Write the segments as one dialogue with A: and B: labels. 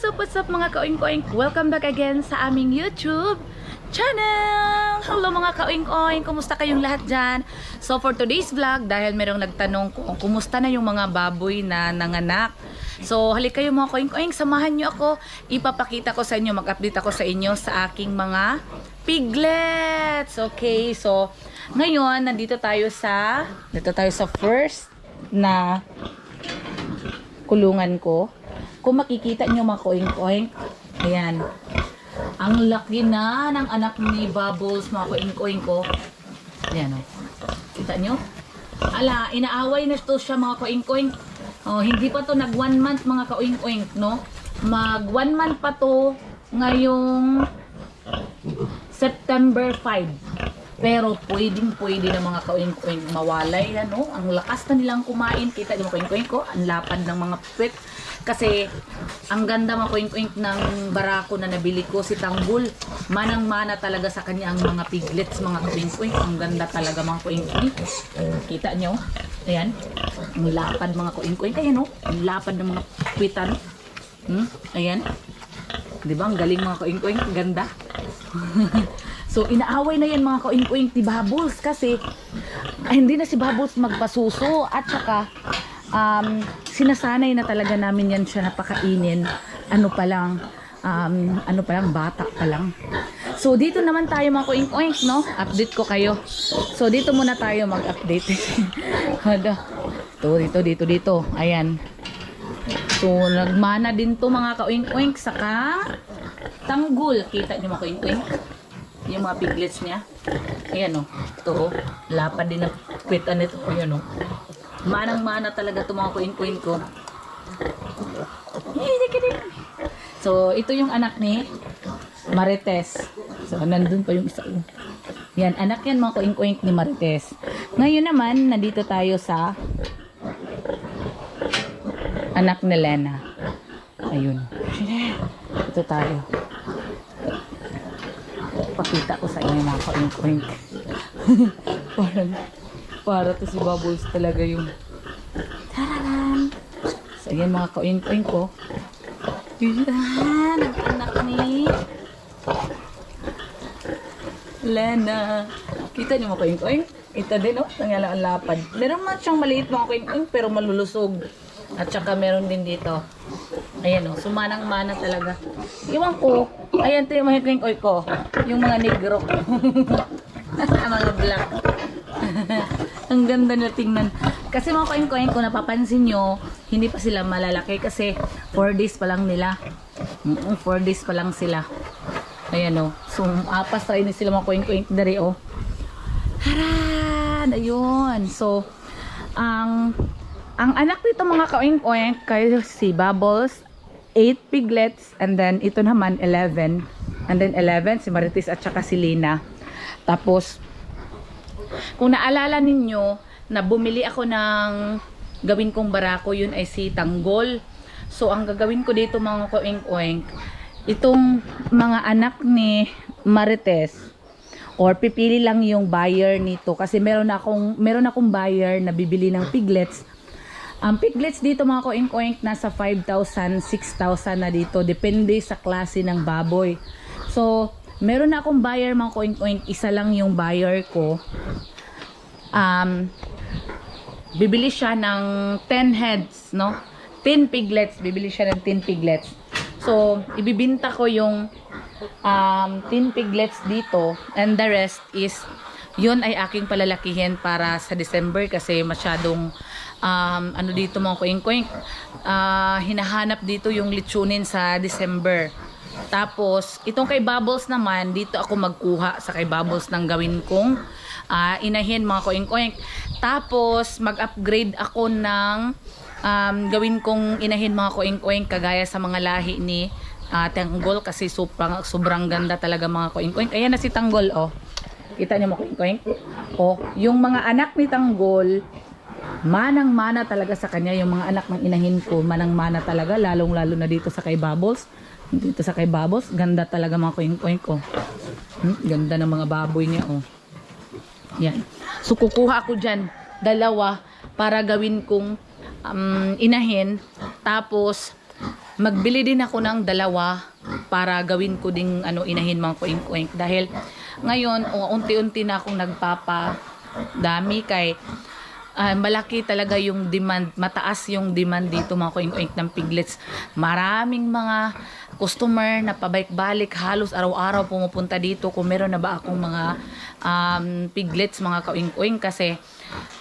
A: What's up mga kaoink-oink? Welcome back again sa aming YouTube channel! Hello mga kaoink-oink! Kumusta kayong lahat dyan? So for today's vlog, dahil merong nagtanong kung kumusta na yung mga baboy na nanganak. So halik kayo mga kaoink-oink, samahan nyo ako. Ipapakita ko sa inyo, mag-update ako sa inyo sa aking mga piglets. Okay, so ngayon nandito tayo sa first na kulungan ko. Kung makikita nyo mga koing-koing, ayan, ang laki na ng anak ni Bubbles, mga koing-koing ko. Ayan o, kita nyo? Ala, inaaway na to siya mga koing-koing. Oh, hindi pa to nag 1 month mga koing-koing, no? Mag 1 month pa to ngayong September 5. Pero pwede na mga koing-koing mawalay, ano? Ang lakas na nilang kumain. Kita nyo mga koing-koing ko, ang lapad ng mga puwet. Kasi ang ganda mga koing-koing ng barako na nabili ko, si Tanggol. Manang-mana talaga sa kanya ang mga piglets, mga koing-koing. Ang ganda talaga mga koing-koing. Kita nyo? Ayan. Ang lapad mga koing-koing. Ayan o. Ang lapad ng mga puwitan. Ayan. Diba? Ang galing mga koing-koing. Ganda. So, inaaway na yan mga koing-koing ti Bubbles kasi hindi na si Bubbles magpasuso at saka sinasanay na talaga namin yan siya napakainin. Ano pa lang, bata pa lang. So, dito naman tayo mga koing-koing, no? Update ko kayo. So, dito muna tayo mag-update. Dito. Ayan. So, nagmana din to mga koing-koing saka Tanggol. Kita nyo mga koing-koing? Yung mga piglets niya. Ayan o. Ito o. Lapad din ang kwitan nito. Ayan o. Manang-mana talaga ito mga koin-koin ko. So, ito yung anak ni Marites. So, nandun pa yung isa. Yan. Anak yan mga koin-koin ni Marites. Ngayon naman, nandito tayo sa anak ni Lena. Ayun. Ito tayo. Pakita ko sa inyo mga koing-koing. para to si Bubbles talaga yung tararan. So ayan mga koing-koing ko. Yan ang anak ni Lena. Kita niyo mga koing-koing? Ito din oh, nangyala ang lapad. Meron man siyang maliit mga koing-koing pero malulusog. At saka meron din dito. Ayan o, sumanang-mana talaga. Iwan ko, ayan ito yung mga koing-koing ko. Yung mga negro. Mga black. Ang ganda na tingnan. Kasi mga koing-koing ko, napapansin nyo, hindi pa sila malalaki kasi 4 days pa lang nila. 4 days pa lang sila. Ayan o. So, apas tayo na sila mga koing-koing dari o. Haran! Ayun. So, ang anak nito mga kaoink-oink kay si Bubbles, 8 piglets, and then ito naman 11. And then 11 si Marites at saka si Lena. Tapos kung naalala ninyo na bumili ako ng gawin kong barako, yun ay si Tanggol. So ang gagawin ko dito mga kaoink-oink, itong mga anak ni Marites, or pipili lang yung buyer nito kasi meron akong buyer na bibili ng piglets. Ang piglets dito mga koing-koing nasa 5,000, 6,000 na dito. Depende sa klase ng baboy. So, meron na akong buyer mga koing-koing. Isa lang yung buyer ko. Bibili siya ng 10 heads, no? 10 piglets. Bibili siya ng 10 piglets. So, ibibinta ko yung 10 piglets dito. And the rest is, yun ay aking palalakihin para sa December kasi masyadong dito mga koing-koing, hinahanap dito yung litsunin sa December. Tapos itong kay Bubbles naman, dito ako magkuha sa kay Bubbles ng gawin kong inahin mga koing-koing. Tapos mag-upgrade ako ng gawin kong inahin mga koing-koing kagaya sa mga lahi ni Tanggol kasi sobrang ganda talaga mga koing-koing. Ayan na si Tanggol oh. Kita niyo mga koing-koing? Oh, yung mga anak ni Tanggol, manang-mana talaga sa kanya. Yung mga anak ng inahin ko, manang-mana talaga, lalong-lalo na dito sa kay Bubbles. Dito sa kay Bubbles, ganda talaga mga koing-koing ko. Ganda ng mga baboy niya oh. Yan. So kukuha ako dyan 2 para gawin kong inahin. Tapos magbili din ako ng dalawa para gawin ko ding inahin mga kuing-kuing. Dahil ngayon, unti-unti na akong nagpapadami kay malaki talaga yung demand, mataas yung demand dito mga kuing-kuing ng piglets. Maraming mga customer na pabalik-balik, halos araw-araw pumupunta dito kung meron na ba akong mga piglets mga kuing-kuing kasi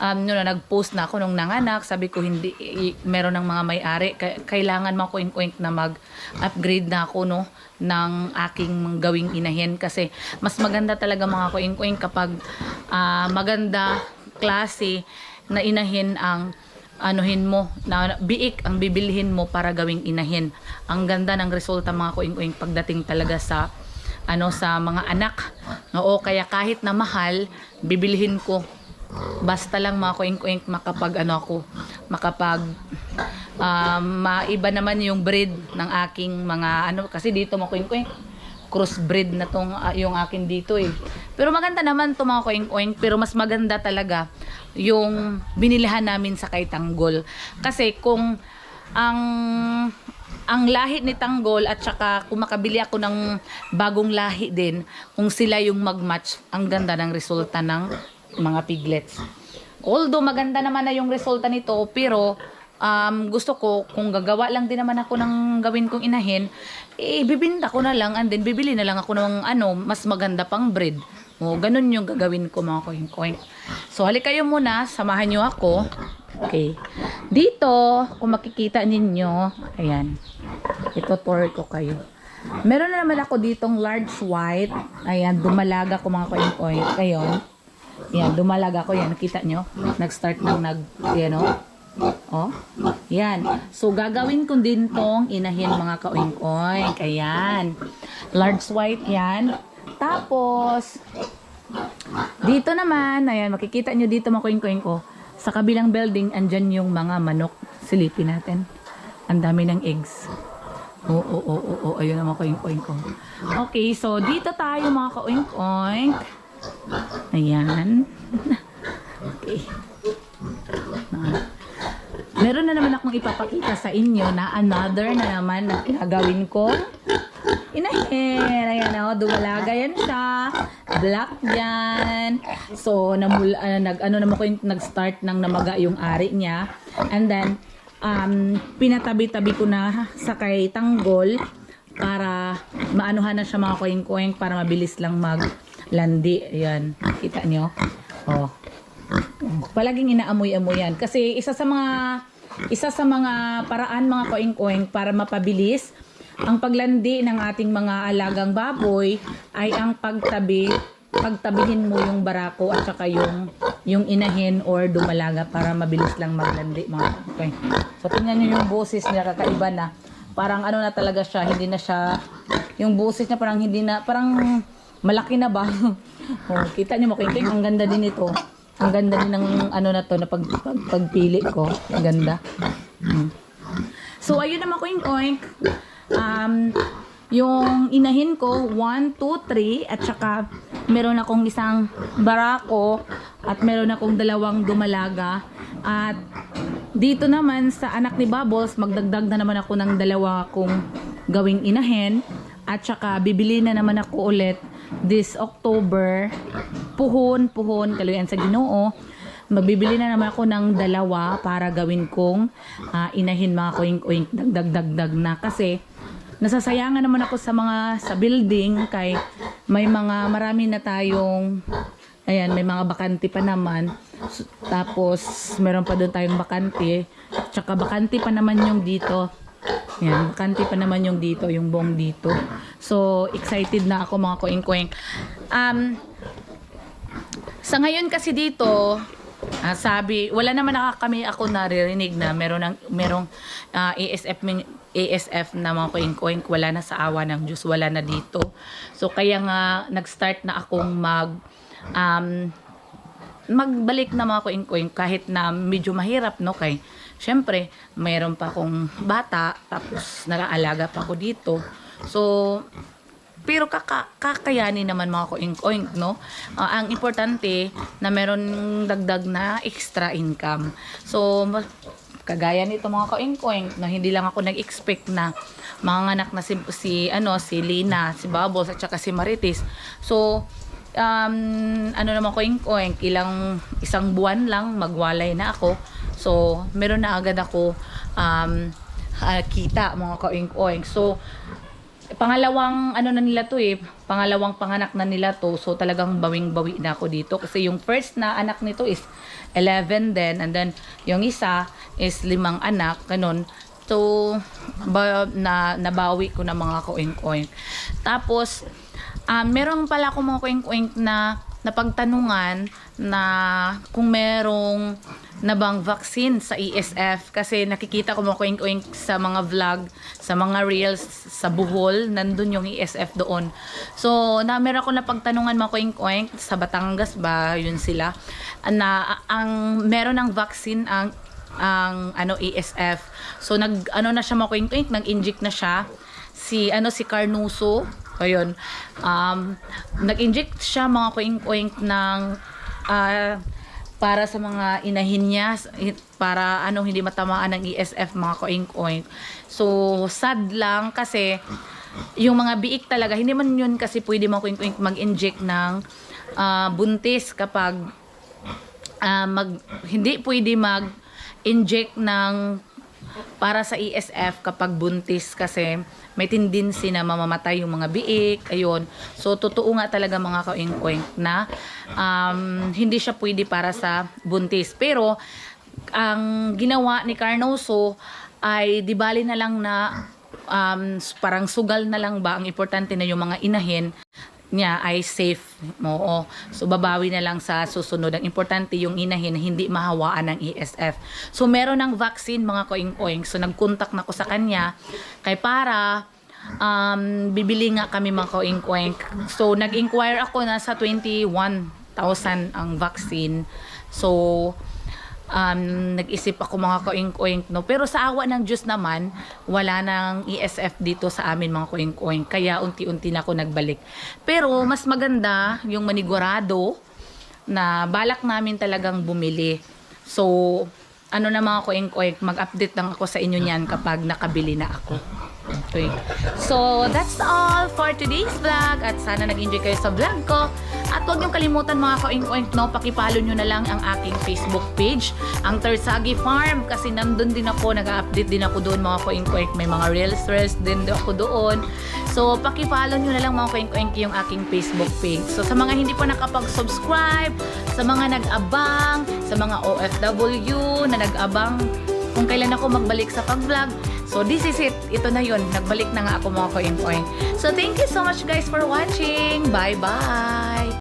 A: nag-post na ako nung nanganak, sabi ko hindi meron ng mga may-ari, kailangan mga kuing-kuing na mag-upgrade na ako ng aking gawing inahin kasi mas maganda talaga mga kuing-kuing kapag maganda klase na inahin ang anuhin mo, na biik ang bibilhin mo para gawing inahin. Ang ganda ng resulta mga kuing-kuing pagdating talaga sa sa mga anak. Oo, kaya kahit na mahal, bibilhin ko. Basta lang mga kuing-kuing makapag maiba naman yung breed ng aking mga kasi dito mga kuing-kuing crossbreed na tong yung akin dito Pero maganda naman to mga kuing-kuing, pero mas maganda talaga yung binilihan namin sa kay Tanggol. Kasi kung ang lahi ni Tanggol at saka kung makabili ako ng bagong lahi din, kung sila yung mag-match, ang ganda ng resulta ng mga piglets. Although maganda naman na yung resulta nito, pero gusto ko, kung gagawa lang din naman ako ng gawin kong inahin, bibinta ko na lang and then bibili na lang ako ng mas maganda pang breed. O, ganun yung gagawin ko mga kuing-kuing. So, halik kayo muna, samahan nyo ako. Okay. Dito, kung makikita ninyo, ayan, ito tour ko kayo. Meron na naman ako ditong large white. Ayan, dumalaga ko mga kuing-kuing. Ayan, dumalaga ko yan. Nakita nyo? Nag-start ng oh, yan. So, gagawin ko din tong inahin mga kaoing-oing. Ayan. Large white yan. Tapos, dito naman, ayan, makikita nyo dito mga kaoing-oing ko. Sa kabilang building, andyan yung mga manok. Silipin natin. Ang dami ng eggs. Ayun ang mga kaoing-oing ko. Okay, so, dito tayo mga kaoing-oing. Ayan. Okay. Meron na naman akong ipapakita sa inyo na another na naman na gagawin ko inahin. Ayan dumalaga yan siya. Black yan. So, nag-start ng namaga yung ari niya. And then, pinatabi-tabi ko na sa kay Tanggol para maanuhan na siya mga kuing-kuing para mabilis lang maglandi. Ayan. Kita nyo? Oh. Palaging inaamoy-amoy yan. Kasi isa sa mga paraan mga koing-koing para mapabilis ang paglandi ng ating mga alagang baboy ay ang pagtabihin mo yung barako at saka yung inahin or dumalaga para mabilis lang maglandi mga koing. So tingnan niyo yung boses niya, kakaiba na. Parang na talaga siya, hindi na siya, yung boses niya parang malaki na ba? Oh, kita niyo mga koing, ang ganda din ito. Ang ganda din ng na to na pagpili ko. Ang ganda. So ayun naman ko yung oink. Yung inahin ko 1, 2, 3 at saka meron akong isang barako at meron akong dalawang dumalaga. At dito naman sa anak ni Bubbles, magdagdag na naman ako ng dalawa kong gawing inahin. At saka bibili na naman ako ulit this October puhon kaluyan sa Ginoo. Magbibili na naman ako ng dalawa para gawin kong inahin mga kuing-kuing, dagdag na kasi nasasayangan naman ako sa building kay marami na tayong may mga bakante pa naman. Tapos meron pa doon tayong bakante, tsaka bakante pa naman yung dito. Yan, bakante pa naman yung dito, yung buong dito. So, excited na ako mga kuing-kuing. Sa ngayon kasi dito, wala naman ako naririnig na merong ASF na mga kuing-kuing, wala na sa awa ng Diyos, wala na dito. So, kaya nga, nag-start na akong magbalik na mga kuing-kuing kahit na medyo mahirap, no? Kay syempre, mayroon pa akong bata, tapos nag-aalaga pa ako dito. So, pero kakayanin naman mga kuing-kuing, no? Ang importante na meron dagdag na extra income. So, kagaya nito mga ka-oink-oink, na hindi lang ako nag-expect na mga anak na si Lina, si Bubbles, at saka si Marites. So, ano naman ka-oink-oink, isang buwan lang, magwalay na ako. So, meron na agad ako kita mga ka-oink-oink. So, pangalawang ano na nila to pangalawang panganak na nila to, so talagang bawing-bawi na ako dito kasi yung first na anak nito is 11 din, and then yung isa is 5 anak, ganun. So nabawi ko na mga ka-oink-oink. Tapos meron pala ako mga ka-oink-oink na napagtanungan na kung merong na bang vaccine sa ESF, kasi nakikita ko mga ka-oink-oink sa mga vlog, sa mga reels sa Bohol, nandun yung ESF doon. So meron ako napagtanungan mga ka-oink-oink sa Batangas ba yun sila, na ang meron ng vaccine ang ESF. So na siya mga ka-oink-oink, nag-inject na siya si Carnuso. Ayun, nag-inject siya mga ka-oink-oink ng para sa mga inahin niya, para hindi matamaan ng ESF mga ka-oink-oink. So sad lang kasi yung mga biik talaga, hindi man yun kasi pwede mga ka-oink-oink mag-inject ng buntis kapag hindi pwede mag-inject ng para sa ESF kapag buntis kasi may tendency na mamamatay yung mga biik, ayun. So totoo nga talaga mga ka-oink-oink na hindi siya pwede para sa buntis. Pero ang ginawa ni Carnoso ay di bali na lang na parang sugal na lang ba, ang importante na yung mga inahin niya ay safe. Oo. So babawi na lang sa susunod. Ang importante yung inahin hindi mahawaan ng ESF. So meron ng vaccine mga ka-oink-oink. So nag-contact na ko sa kanya kay para bibili nga kami mga ka-oink-oink. So nag-inquire ako na sa 21,000 ang vaccine. So nag-isip ako mga ka-oink-oink, no? Pero sa awa ng Diyos naman, wala nang ESF dito sa amin mga ka-oink-oink. Kaya unti-unti na ako nagbalik. Pero mas maganda yung manigurado na balak namin talagang bumili. So, na mga ka-oink-oink, mag-update lang ako sa inyo niyan kapag nakabili na ako. Okay. So, that's all for today's vlog. At sana nag-enjoy kayo sa vlog ko. At huwag niyong kalimutan mga ka-oink-oink, no, pakipollow nyo na lang ang aking Facebook page, ang Tersagi Farm, kasi nandun din ako, nag-update din ako doon mga ka-oink-oink. May mga reels din ako doon. So, pakipollow nyo na lang mga ka-oink-oink yung aking Facebook page. So, sa mga hindi pa nakapag-subscribe, sa mga nag-abang, sa mga OFW na nag-abang kung kailan ako magbalik sa pag-vlog. So, this is it. Ito na yun. Nagbalik na nga ako mga ka-oink-oink. So, thank you so much guys for watching. Bye-bye!